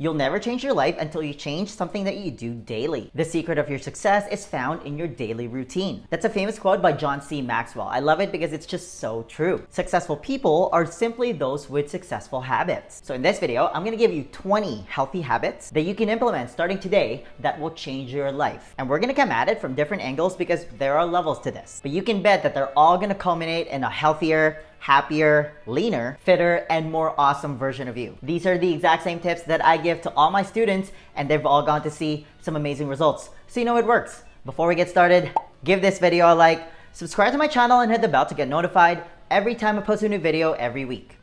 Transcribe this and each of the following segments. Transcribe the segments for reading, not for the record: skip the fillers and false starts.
You'll never change your life until you change something that you do daily. The secret of your success is found in your daily routine. That's a famous quote by John C. Maxwell. I love it because it's just so true. Successful people are simply those with successful habits. So in this video, I'm gonna give you 20 healthy habits that you can implement starting today that will change your life. And we're gonna come at it from different angles because there are levels to this. But you can bet that they're all gonna culminate in a healthier, happier, leaner, fitter, and more awesome version of you. These are the exact same tips that I give to all my students, and they've all gone to see some amazing results. So you know it works. Before we get started, give this video a like, subscribe to my channel, and hit the bell to get notified every time I post a new video every week.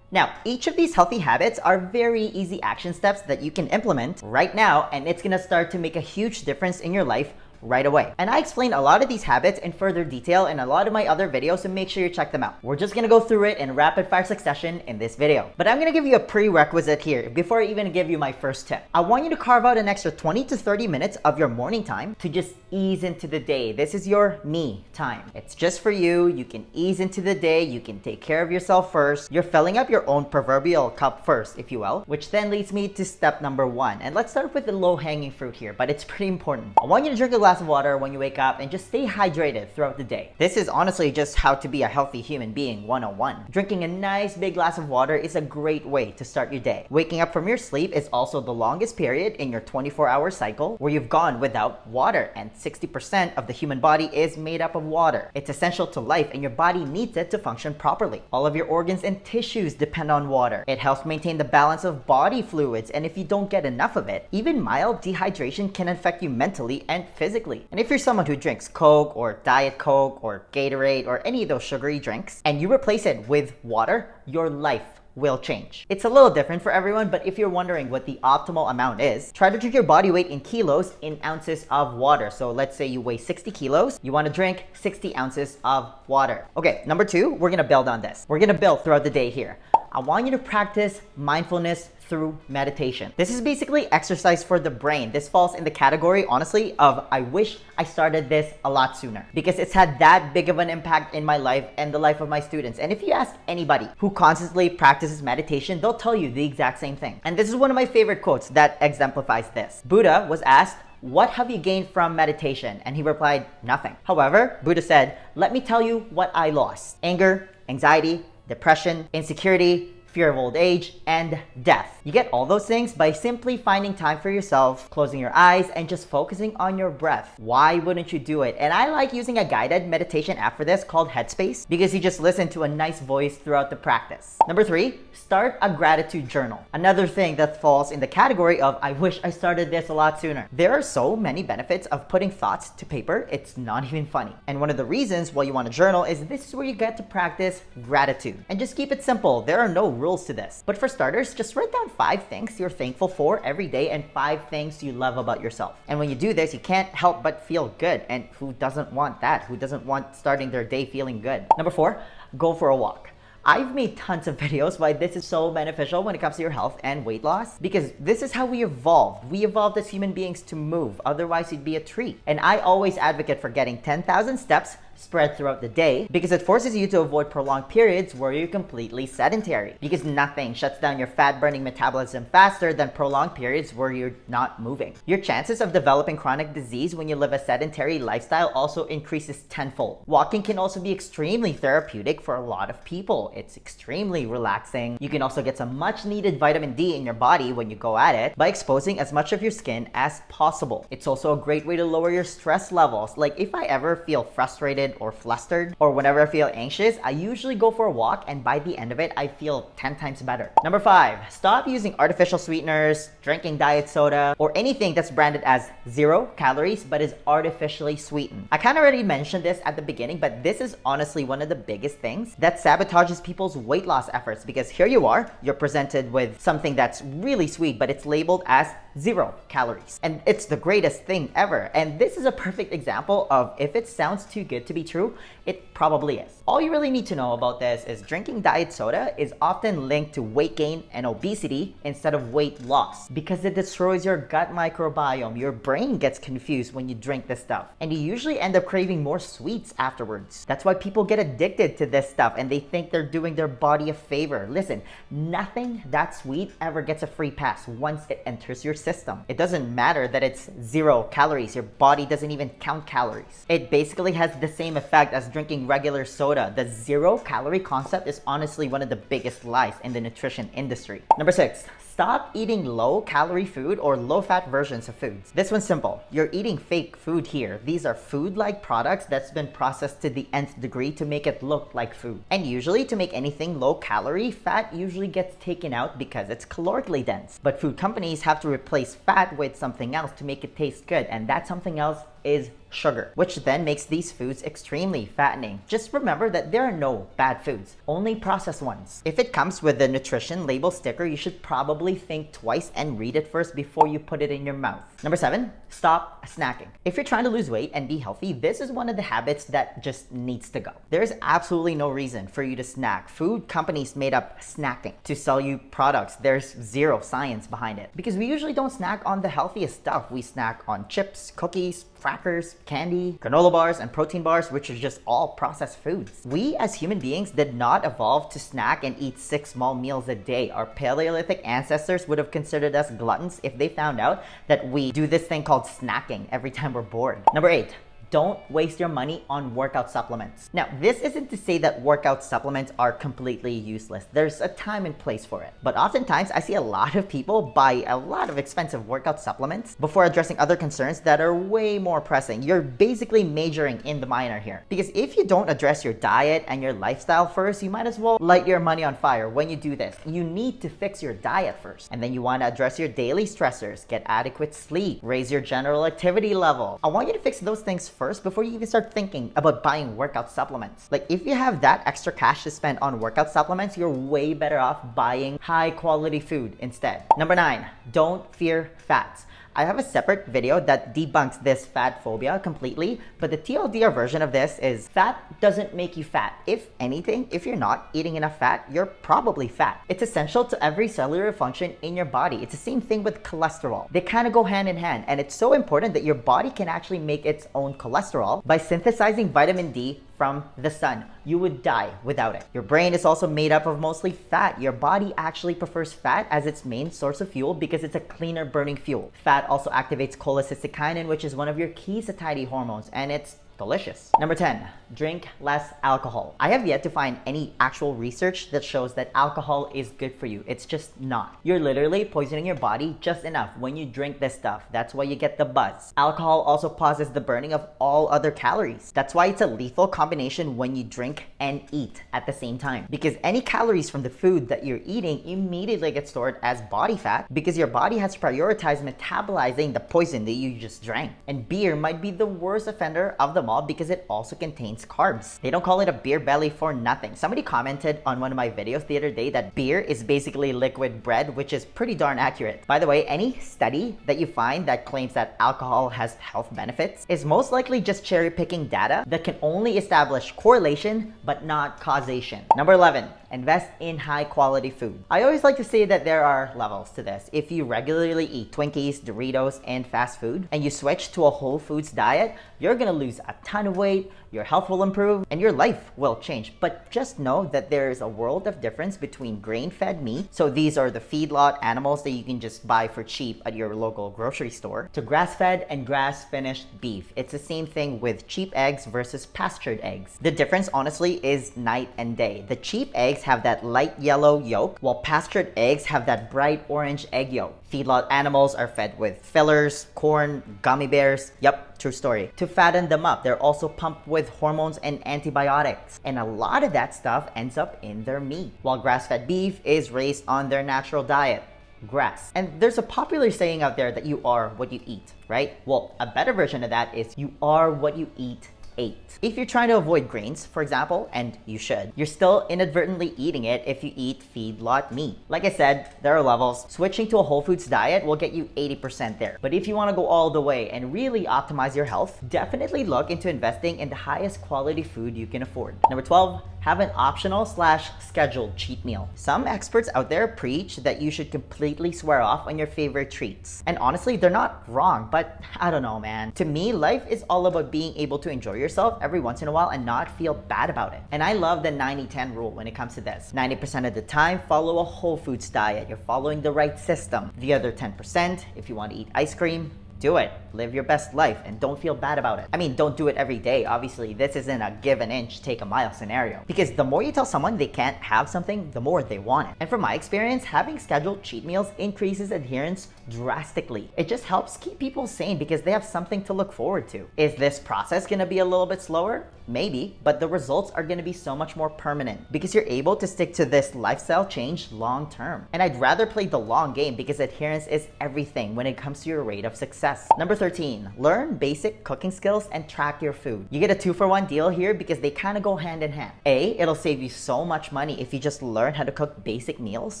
Now, each of these healthy habits are very easy action steps that you can implement right now, and it's gonna start to make a huge difference in your life right away. And I explain a lot of these habits in further detail in a lot of my other videos, so make sure you check them out. We're just gonna go through it in rapid fire succession in this video. But I'm gonna give you a prerequisite here before I even give you my first tip. I want you to carve out an extra 20 to 30 minutes of your morning time to just ease into the day. This is your me time. It's just for you. You can ease into the day. You can take care of yourself first. You're filling up your own proverbial cup first, if you will, which then leads me to step number 1. And let's start with the low-hanging fruit here, but it's pretty important. I want you to drink a glass of water when you wake up and just stay hydrated throughout the day. This is honestly just how to be a healthy human being 101. Drinking a nice big glass of water is a great way to start your day. Waking up from your sleep is also the longest period in your 24-hour cycle where you've gone without water, and 60% of the human body is made up of water. It's essential to life and your body needs it to function properly. All of your organs and tissues depend on water. It helps maintain the balance of body fluids, and if you don't get enough of it, even mild dehydration can affect you mentally and physically. And if you're someone who drinks Coke or Diet Coke or Gatorade or any of those sugary drinks and you replace it with water, your life will change. It's a little different for everyone, but if you're wondering what the optimal amount is, try to drink your body weight in kilos in ounces of water. So let's say you weigh 60 kilos, you want to drink 60 ounces of water. Okay, number 2, we're gonna build on this. We're gonna build throughout the day here. I want you to practice mindfulness through meditation. This is basically exercise for the brain. This falls in the category, honestly, of I wish I started this a lot sooner because it's had that big of an impact in my life and the life of my students. And if you ask anybody who constantly practices meditation, they'll tell you the exact same thing. And this is one of my favorite quotes that exemplifies this. Buddha was asked, "What have you gained from meditation?" And he replied, "Nothing." However, Buddha said, "Let me tell you what I lost: anger, anxiety, depression, insecurity, fear of old age, and death." You get all those things by simply finding time for yourself, closing your eyes, and just focusing on your breath. Why wouldn't you do it? And I like using a guided meditation app for this called Headspace because you just listen to a nice voice throughout the practice. Number 3, start a gratitude journal. Another thing that falls in the category of I wish I started this a lot sooner. There are so many benefits of putting thoughts to paper, it's not even funny. And one of the reasons why you want to journal is this is where you get to practice gratitude. And just keep it simple. There are no rules to this. But for starters, just write down 5 things you're thankful for every day and 5 things you love about yourself. And when you do this, you can't help but feel good. And who doesn't want that? Who doesn't want starting their day feeling good? Number 4, go for a walk. I've made tons of videos why this is so beneficial when it comes to your health and weight loss because this is how we evolved. We evolved as human beings to move, otherwise you'd be a tree. And I always advocate for getting 10,000 steps spread throughout the day because it forces you to avoid prolonged periods where you're completely sedentary because nothing shuts down your fat burning metabolism faster than prolonged periods where you're not moving. Your chances of developing chronic disease when you live a sedentary lifestyle also increases tenfold. Walking can also be extremely therapeutic for a lot of people. It's extremely relaxing. You can also get some much needed vitamin D in your body when you go at it by exposing as much of your skin as possible. It's also a great way to lower your stress levels. Like if I ever feel frustrated or flustered or whenever I feel anxious, I usually go for a walk and by the end of it, I feel 10 times better. Number 5, stop using artificial sweeteners, drinking diet soda, or anything that's branded as 0 calories but is artificially sweetened. I kind of already mentioned this at the beginning, but this is honestly one of the biggest things that sabotages people's weight loss efforts because here you are, you're presented with something that's really sweet, but it's labeled as 0 calories. And it's the greatest thing ever. And this is a perfect example of if it sounds too good to be be true? It probably is. All you really need to know about this is drinking diet soda is often linked to weight gain and obesity instead of weight loss because it destroys your gut microbiome. Your brain gets confused when you drink this stuff, and you usually end up craving more sweets afterwards. That's why people get addicted to this stuff and they think they're doing their body a favor. Listen, nothing that sweet ever gets a free pass once it enters your system. It doesn't matter that it's 0 calories. Your body doesn't even count calories. It basically has the same effect as drinking regular soda. The 0 calorie concept is honestly one of the biggest lies in the nutrition industry. Number 6. Stop eating low-calorie food or low-fat versions of foods. This one's simple. You're eating fake food here. These are food-like products that's been processed to the nth degree to make it look like food. And usually, to make anything low-calorie, fat usually gets taken out because it's calorically dense. But food companies have to replace fat with something else to make it taste good, and that something else is sugar, which then makes these foods extremely fattening. Just remember that there are no bad foods, only processed ones. If it comes with the nutrition label sticker, you should probably think twice and read it first before you put it in your mouth. Number 7, stop snacking. If you're trying to lose weight and be healthy, this is one of the habits that just needs to go. There's absolutely no reason for you to snack. Food companies made up snacking to sell you products. There's 0 science behind it because we usually don't snack on the healthiest stuff. We snack on chips, cookies, crackers, candy, granola bars, and protein bars, which are just all processed foods. We as human beings did not evolve to snack and eat 6 small meals a day. Our Paleolithic ancestors would have considered us gluttons if they found out that we do this thing called snacking every time we're bored. Number 8. Don't waste your money on workout supplements. Now, this isn't to say that workout supplements are completely useless. There's a time and place for it. But oftentimes, I see a lot of people buy a lot of expensive workout supplements before addressing other concerns that are way more pressing. You're basically majoring in the minor here. Because if you don't address your diet and your lifestyle first, you might as well light your money on fire when you do this. You need to fix your diet first. And then you want to address your daily stressors, get adequate sleep, raise your general activity level. I want you to fix those things first before you even start thinking about buying workout supplements. Like, if you have that extra cash to spend on workout supplements, you're way better off buying high quality food instead. Number 9, don't fear fats. I have a separate video that debunks this fat phobia completely, but the TLDR version of this is fat doesn't make you fat. If anything, if you're not eating enough fat, you're probably fat. It's essential to every cellular function in your body. It's the same thing with cholesterol. They kind of go hand in hand, and it's so important that your body can actually make its own cholesterol by synthesizing vitamin D from the sun. You would die without it. Your brain is also made up of mostly fat. Your body actually prefers fat as its main source of fuel because it's a cleaner burning fuel. Fat also activates cholecystokinin, which is one of your key satiety hormones, and it's delicious. Number 10, drink less alcohol. I have yet to find any actual research that shows that alcohol is good for you. It's just not. You're literally poisoning your body just enough when you drink this stuff. That's why you get the buzz. Alcohol also pauses the burning of all other calories. That's why it's a lethal combination when you drink and eat at the same time. Because any calories from the food that you're eating immediately get stored as body fat because your body has prioritized metabolizing the poison that you just drank. And beer might be the worst offender of them all because it also contains carbs. They don't call it a beer belly for nothing. Somebody commented on one of my videos the other day that beer is basically liquid bread, which is pretty darn accurate. By the way, any study that you find that claims that alcohol has health benefits is most likely just cherry picking data that can only establish correlation but not causation. Number 11, invest in high quality food. I always like to say that there are levels to this. If you regularly eat Twinkies, Doritos, and fast food, and you switch to a whole foods diet, you're gonna lose a ton of weight, your health will improve, and your life will change. But just know that there is a world of difference between grain-fed meat, so these are the feedlot animals that you can just buy for cheap at your local grocery store, to grass-fed and grass-finished beef. It's the same thing with cheap eggs versus pastured eggs. The difference, honestly, is night and day. The cheap eggs have that light yellow yolk, while pastured eggs have that bright orange egg yolk. Feedlot animals are fed with fillers, corn, gummy bears. Yep, true story. To fatten them up, they're also pumped with hormones and antibiotics. And a lot of that stuff ends up in their meat. While grass-fed beef is raised on their natural diet, grass. And there's a popular saying out there that you are what you eat, right? Well, a better version of that is you are what you eat 8. If you're trying to avoid grains, for example, and you should, you're still inadvertently eating it if you eat feedlot meat. Like I said, there are levels. Switching to a whole foods diet will get you 80% there. But if you want to go all the way and really optimize your health, definitely look into investing in the highest quality food you can afford. Number 12, have an optional / scheduled cheat meal. Some experts out there preach that you should completely swear off on your favorite treats. And honestly, they're not wrong, but I don't know, man. To me, life is all about being able to enjoy yourself every once in a while and not feel bad about it. And I love the 90-10 rule when it comes to this. 90% of the time, follow a whole foods diet. You're following the right system. The other 10%, if you want to eat ice cream, do it. Live your best life and don't feel bad about it. I mean, don't do it every day. Obviously, this isn't a give an inch, take a mile scenario. Because the more you tell someone they can't have something, the more they want it. And from my experience, having scheduled cheat meals increases adherence drastically. It just helps keep people sane because they have something to look forward to. Is this process gonna be a little bit slower? Maybe, but the results are gonna be so much more permanent because you're able to stick to this lifestyle change long term. And I'd rather play the long game because adherence is everything when it comes to your rate of success. Number 13, learn basic cooking skills and track your food. You get a 2-for-1 deal here because they kind of go hand in hand. A, it'll save you so much money if you just learn how to cook basic meals.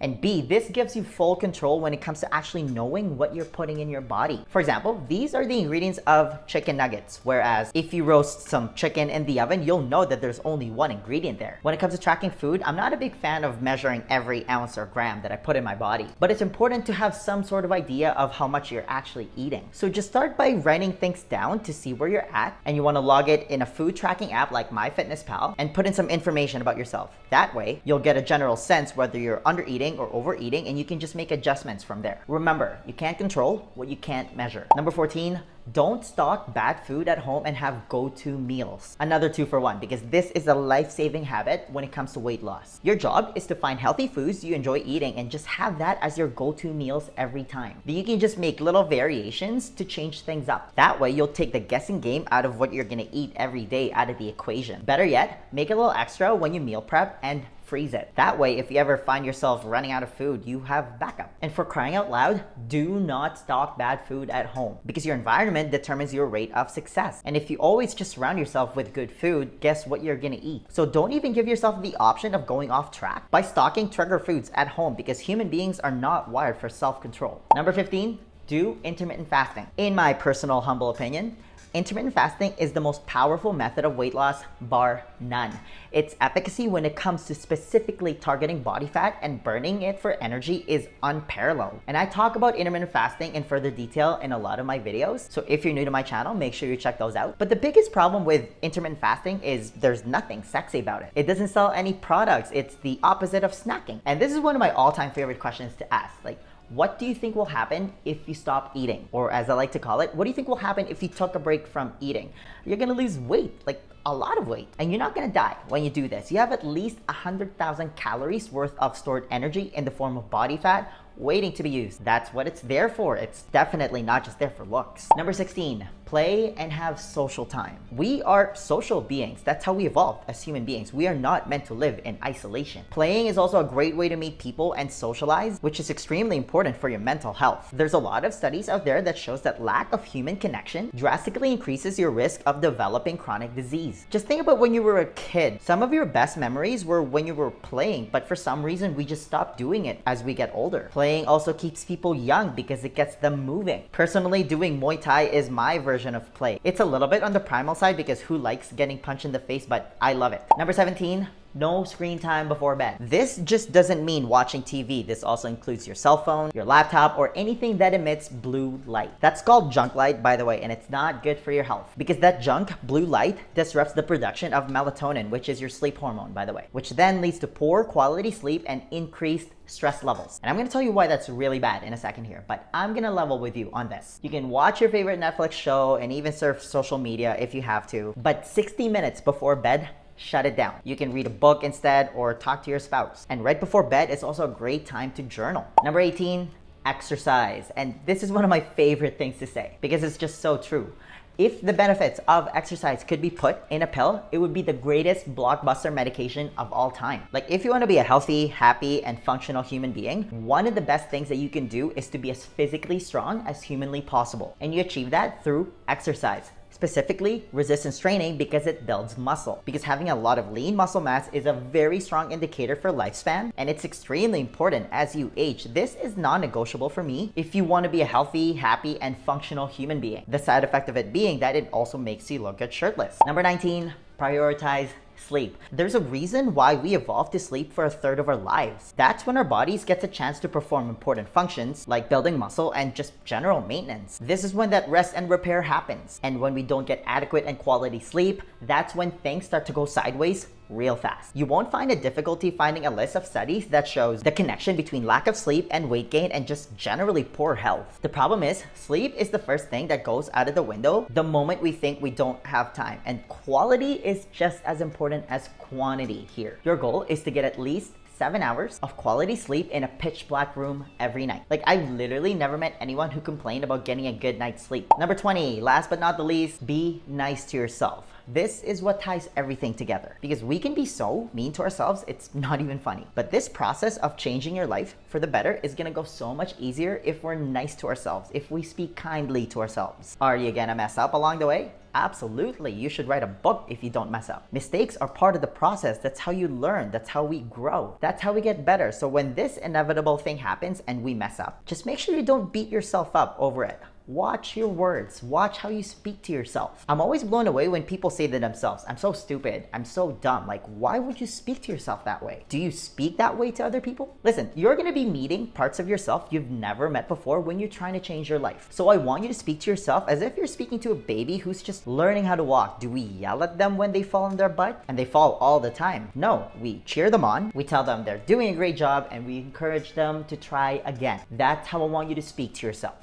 And B, this gives you full control when it comes to actually knowing what you're putting in your body. For example, these are the ingredients of chicken nuggets, whereas if you roast some chicken in the oven, you'll know that there's only one ingredient there. When it comes to tracking food, I'm not a big fan of measuring every ounce or gram that I put in my body, but it's important to have some sort of idea of how much you're actually eating. So just start by writing things down to see where you're at, and you want to log it in a food tracking app like MyFitnessPal and put in some information about yourself. That way, you'll get a general sense whether you're under eating or overeating, and you can just make adjustments from there. Remember, you can't control what you can't measure. Number 14, don't stock bad food at home and have go-to meals. Another 2-for-1 because this is a life-saving habit when it comes to weight loss. Your job is to find healthy foods you enjoy eating and just have that as your go-to meals every time. Then you can just make little variations to change things up. That way, you'll take the guessing game out of what you're gonna eat every day out of the equation. Better yet, make a little extra when you meal prep and freeze it. That way, if you ever find yourself running out of food, you have backup. And for crying out loud, do not stock bad food at home because your environment determines your rate of success. And if you always just surround yourself with good food, guess what you're gonna eat? So don't even give yourself the option of going off track by stocking trigger foods at home because human beings are not wired for self-control. Number 15, do intermittent fasting. In my personal humble opinion, intermittent fasting is the most powerful method of weight loss, bar none. Its efficacy when it comes to specifically targeting body fat and burning it for energy is unparalleled. And I talk about intermittent fasting in further detail in a lot of my videos. So if you're new to my channel, make sure you check those out. But the biggest problem with intermittent fasting is there's nothing sexy about it. It doesn't sell any products. It's the opposite of snacking. And this is one of my all-time favorite questions to ask. Like, what do you think will happen if you stop eating? Or as I like to call it, what do you think will happen if you took a break from eating? You're gonna lose weight, like a lot of weight. And you're not gonna die when you do this. You have at least 100,000 calories worth of stored energy in the form of body fat waiting to be used. That's what it's there for. It's definitely not just there for looks. Number 16, play and have social time. We are social beings. That's how we evolved as human beings. We are not meant to live in isolation. Playing is also a great way to meet people and socialize, which is extremely important for your mental health. There's a lot of studies out there that shows that lack of human connection drastically increases your risk of developing chronic disease. Just think about when you were a kid. Some of your best memories were when you were playing, but for some reason we just stopped doing it as we get older. Playing also keeps people young because it gets them moving. Personally, doing Muay Thai is my version of play. It's a little bit on the primal side because who likes getting punched in the face, but I love it. Number 17, no screen time before bed. This just doesn't mean watching TV. This also includes your cell phone, your laptop, or anything that emits blue light. That's called junk light, by the way, and it's not good for your health because that junk blue light disrupts the production of melatonin, which is your sleep hormone, by the way, which then leads to poor quality sleep and increased stress levels. And I'm gonna tell you why that's really bad in a second here, but I'm gonna level with you on this. You can watch your favorite Netflix show and even surf social media if you have to, but 60 minutes before bed, shut it down. You can read a book instead or talk to your spouse. And right before bed is also a great time to journal. Number 18, exercise. And this is one of my favorite things to say because it's just so true. If the benefits of exercise could be put in a pill, it would be the greatest blockbuster medication of all time. Like if you want to be a healthy, happy, and functional human being, one of the best things that you can do is to be as physically strong as humanly possible. And you achieve that through exercise. specifically resistance training, because it builds muscle. Because having a lot of lean muscle mass is a very strong indicator for lifespan, and it's extremely important as you age. This is non-negotiable for me if you want to be a healthy, happy, and functional human being. The side effect of it being that it also makes you look good shirtless. Number 19, prioritize sleep. There's a reason why we evolved to sleep for a third of our lives. That's when our bodies get a chance to perform important functions like building muscle and just general maintenance. This is when that rest and repair happens. And when we don't get adequate and quality sleep, that's when things start to go sideways real fast. You won't find a difficulty finding a list of studies that shows the connection between lack of sleep and weight gain and just generally poor health. The problem is, sleep is the first thing that goes out of the window the moment we think we don't have time, and quality is just as important as quantity here. Your goal is to get at least 7 hours of quality sleep in a pitch black room every night. Like, I've literally never met anyone who complained about getting a good night's sleep. Number 20, last but not the least, be nice to yourself. This is what ties everything together, because we can be so mean to ourselves, it's not even funny. But this process of changing your life for the better is gonna go so much easier if we're nice to ourselves, if we speak kindly to ourselves. Are you gonna mess up along the way? Absolutely. You should write a book if you don't mess up. Mistakes are part of the process. That's how you learn. That's how we grow. That's how we get better. So when this inevitable thing happens and we mess up, just make sure you don't beat yourself up over it. Watch your words. Watch how you speak to yourself. I'm always blown away when people say to themselves, I'm so stupid, I'm so dumb. Like, why would you speak to yourself that way? Do you speak that way to other people? Listen, you're gonna be meeting parts of yourself you've never met before when you're trying to change your life. So I want you to speak to yourself as if you're speaking to a baby who's just learning how to walk. Do we yell at them when they fall on their butt? And they fall all the time. No, we cheer them on, we tell them they're doing a great job, and we encourage them to try again. That's how I want you to speak to yourself.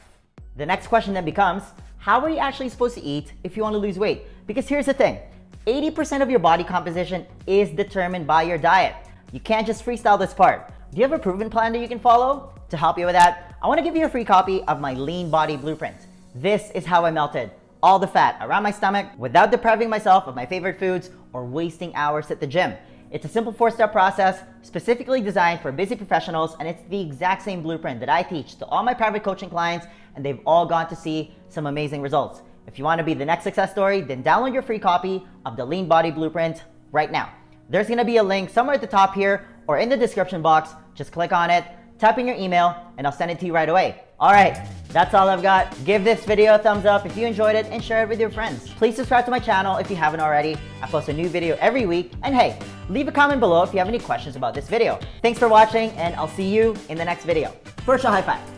The next question then becomes, how are you actually supposed to eat if you want to lose weight? Because here's the thing, 80% of your body composition is determined by your diet. You can't just freestyle this part. Do you have a proven plan that you can follow? To help you with that, I want to give you a free copy of my Lean Body Blueprint. This is how I melted all the fat around my stomach without depriving myself of my favorite foods or wasting hours at the gym. It's a simple 4-step process specifically designed for busy professionals, and it's the exact same blueprint that I teach to all my private coaching clients, and they've all gone to see some amazing results. If you want to be the next success story, then download your free copy of the Lean Body Blueprint right now. There's going to be a link somewhere at the top here or in the description box. Just click on it, type in your email, and I'll send it to you right away. All right, that's all I've got. Give this video a thumbs up if you enjoyed it and share it with your friends. Please subscribe to my channel if you haven't already. I post a new video every week. And hey, leave a comment below if you have any questions about this video. Thanks for watching, and I'll see you in the next video. First, a high five.